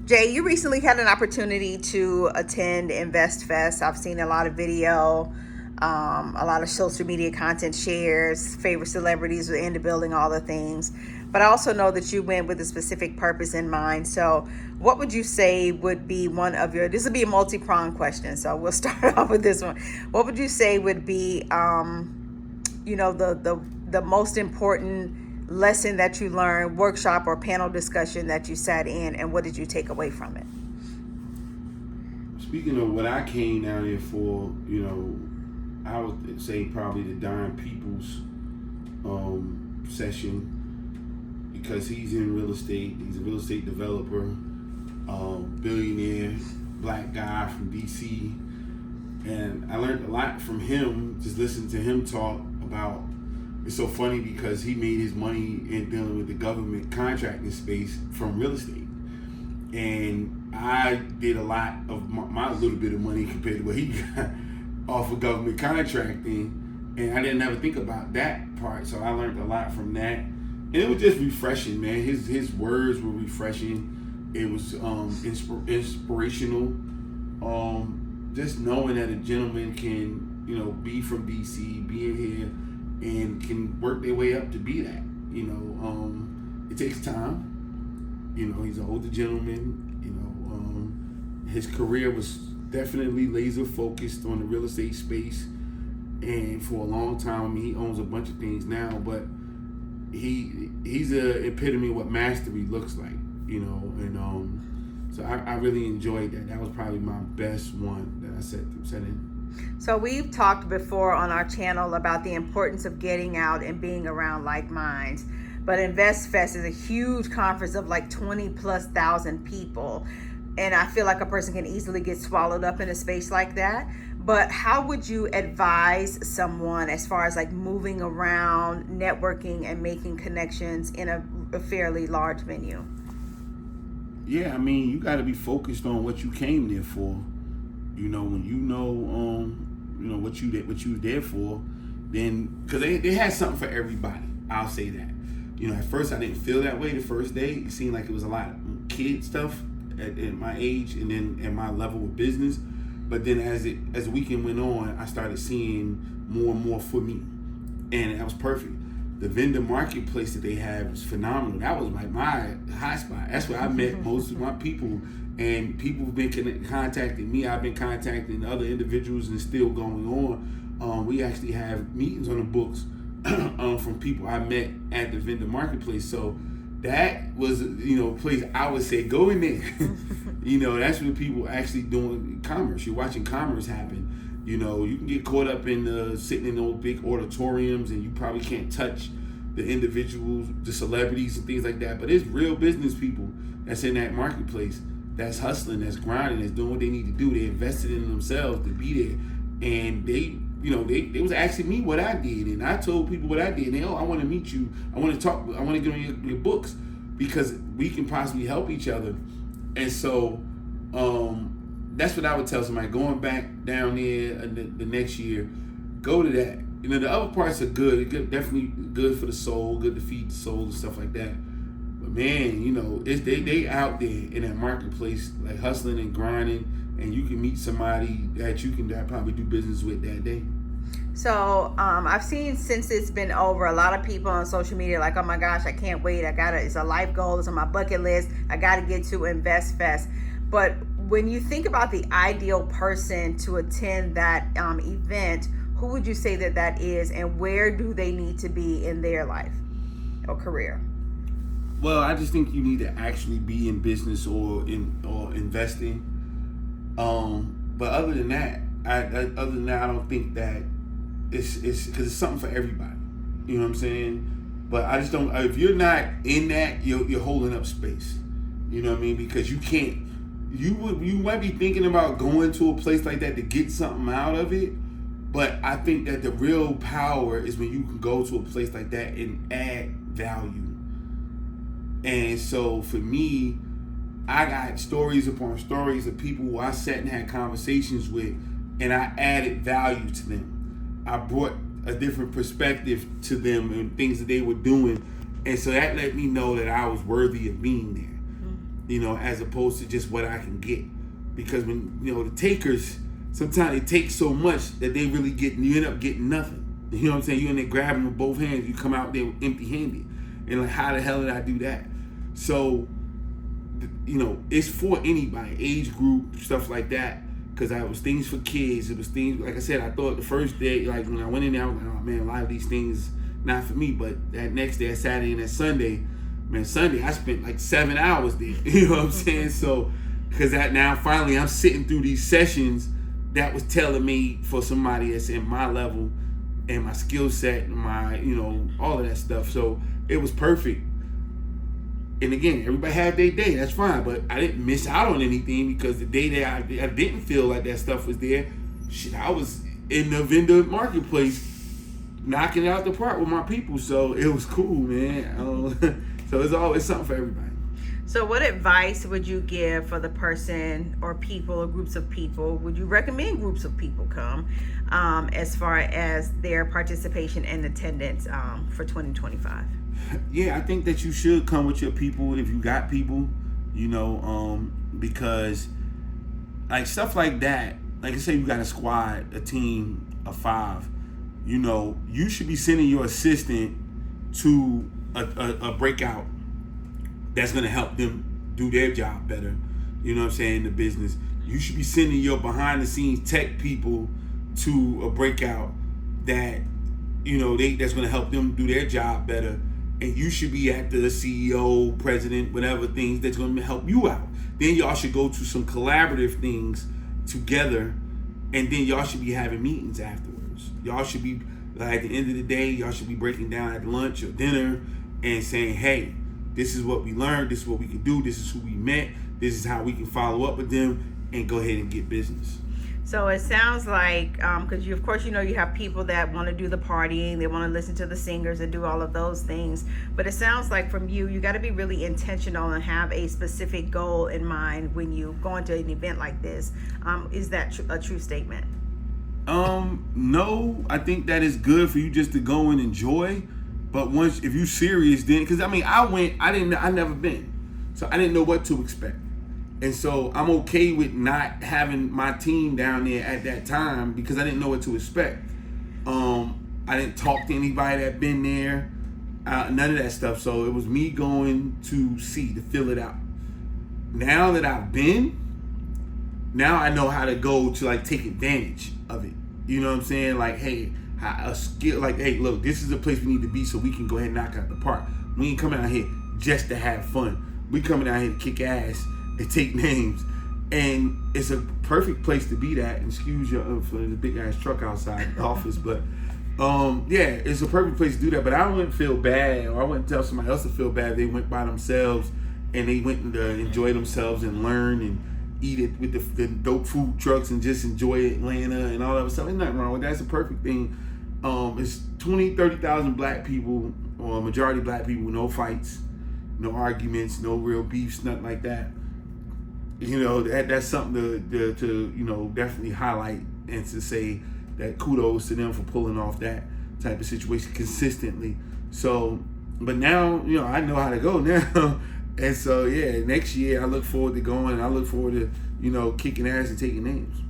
Jay, you recently had an opportunity to attend InvestFest. I've seen a lot of video, a lot of social media content shares, favorite celebrities were in the building, all the things. But I also know that you went with a specific purpose in mind. So what would you say would be one of your, this would be a multi-pronged question, so we'll start off with this one. What would you say would be, the most important lesson that you learned, workshop or panel discussion that you sat in, and what did you take away from it? Speaking of what I came down here for, I would say probably the Don Peoples session, because he's in real estate. He's a real estate developer, billionaire, black guy from DC. And I learned a lot from him, just listening to him talk about. It's so funny because he made his money in dealing with the government contracting space from real estate. And I did a lot of my little bit of money compared to what he got off of government contracting. And I didn't ever think about that part. So I learned a lot from that. And it was just refreshing, man. His words were refreshing. It was inspirational. Just knowing that a gentleman can, be from DC, be in here, and can work their way up to be that. It takes time. He's an older gentleman. His career was definitely laser focused on the real estate space, and for a long time. I mean, he owns a bunch of things now, but he's an epitome of what mastery looks like. So I really enjoyed that. That was probably my best one that I set in. So we've talked before on our channel about the importance of getting out and being around like minds. But InvestFest is a huge conference of like 20,000+ people. And I feel like a person can easily get swallowed up in a space like that. But how would you advise someone as far as like moving around, networking, and making connections in a fairly large venue? Yeah, I mean, you got to be focused on what you came there for. When what you there for, then, because they had something for everybody. I'll say that. At first I didn't feel that way the first day. It seemed like it was a lot of kid stuff at my age and then at my level of business. But then as the weekend went on, I started seeing more and more for me, and that was perfect. The vendor marketplace that they have is phenomenal. That was like my high spot. That's where I met most of my people. And people have been contacting me. I've been contacting other individuals, and it's still going on. We actually have meetings on the books from people I met at the vendor marketplace. So that was, a place I would say go in there. That's when people actually doing commerce. You're watching commerce happen. You can get caught up in sitting in those big auditoriums, and you probably can't touch the individuals, the celebrities, and things like that. But it's real business people that's in that marketplace. That's hustling, that's grinding, that's doing what they need to do. They invested in themselves to be there. And they was asking me what I did. And I told people what I did. And they, I want to meet you. I want to talk. I want to get on your books because we can possibly help each other. And so that's what I would tell somebody. Going back down there the next year, go to that. The other parts are good. It's definitely good for the soul, good to feed the soul and stuff like that. But man, it's they out there in that marketplace, like hustling and grinding, and you can meet somebody that you can probably do business with that day. So I've seen since it's been over, a lot of people on social media like, oh my gosh, I can't wait. It's a life goal. It's on my bucket list. I got to get to InvestFest. But when you think about the ideal person to attend that event, who would you say that is, and where do they need to be in their life or career? Well, I just think you need to actually be in business or investing. But other than that, I don't think that it's because it's something for everybody. You know what I'm saying? But I just don't. If you're not in that, you're holding up space. You know what I mean? Because you can't. You might be thinking about going to a place like that to get something out of it. But I think that the real power is when you can go to a place like that and add value. And so for me, I got stories upon stories of people who I sat and had conversations with, and I added value to them. I brought a different perspective to them and things that they were doing. And so that let me know that I was worthy of being there. as opposed to just what I can get. Because when, the takers, sometimes they take so much that you end up getting nothing. You know what I'm saying? You in there grabbing with both hands, you come out there empty-handed. And like, how the hell did I do that? So, it's for anybody, age group, stuff like that. Because it was things for kids. It was things, like I said, I thought the first day, like when I went in there, I was like, oh man, a lot of these things not for me. But that next day, that Saturday and that Sunday, Sunday, I spent like 7 hours there. You know what I'm saying? So, because now finally I'm sitting through these sessions that was tailor-made for somebody that's in my level and my skill set and my, all of that stuff. So it was perfect. And again, everybody had their day, that's fine. But I didn't miss out on anything because the day that I didn't feel like that stuff was there, I was in the vendor marketplace knocking it out the park with my people. So it was cool, man. So it's always something for everybody. So what advice would you give for the person or people or groups of people? Would you recommend groups of people come as far as their participation and attendance for 2025? Yeah, I think that you should come with your people if you got people, because like stuff like that, like I say, you got a squad, a team of 5, you should be sending your assistant to a breakout that's going to help them do their job better, in the business. You should be sending your behind the scenes tech people to a breakout that, that's going to help them do their job better. And you should be at the CEO, president, whatever things that's going to help you out. Then y'all should go to some collaborative things together, and then y'all should be having meetings afterwards. Y'all should be, like, at the end of the day, y'all should be breaking down at lunch or dinner and saying, hey, this is what we learned, this is what we can do, this is who we met, this is how we can follow up with them and go ahead and get business. So it sounds like, because you have people that want to do the partying, they want to listen to the singers and do all of those things. But it sounds like from you got to be really intentional and have a specific goal in mind when you go into an event like this. Is that a true statement? No, I think that is good for you just to go and enjoy. But if you serious, then, because I never been, so I didn't know what to expect. And so I'm okay with not having my team down there at that time because I didn't know what to expect. I didn't talk to anybody that been there, none of that stuff. So it was me going to feel it out. Now that I've been, now I know how to go to like take advantage of it. You know what I'm saying? Like, hey, a skill, like, hey, look, this is the place we need to be so we can go ahead and knock out the park. We ain't coming out here just to have fun. We coming out here to kick ass and take names, and it's a perfect place to be that. Excuse you for the big ass truck outside the office, but it's a perfect place to do that. But I wouldn't feel bad, or I wouldn't tell somebody else to feel bad if they went by themselves and they went to enjoy themselves and learn and eat it with the dope food trucks and just enjoy Atlanta and all that stuff. There's nothing wrong with that. It's a perfect thing. It's 30,000 black people, or majority black people, no fights, no arguments, no real beefs, nothing like that. That's something to definitely highlight and to say that kudos to them for pulling off that type of situation consistently. So, but now, I know how to go now. And so, next year I look forward to going, and I look forward to, kicking ass and taking names.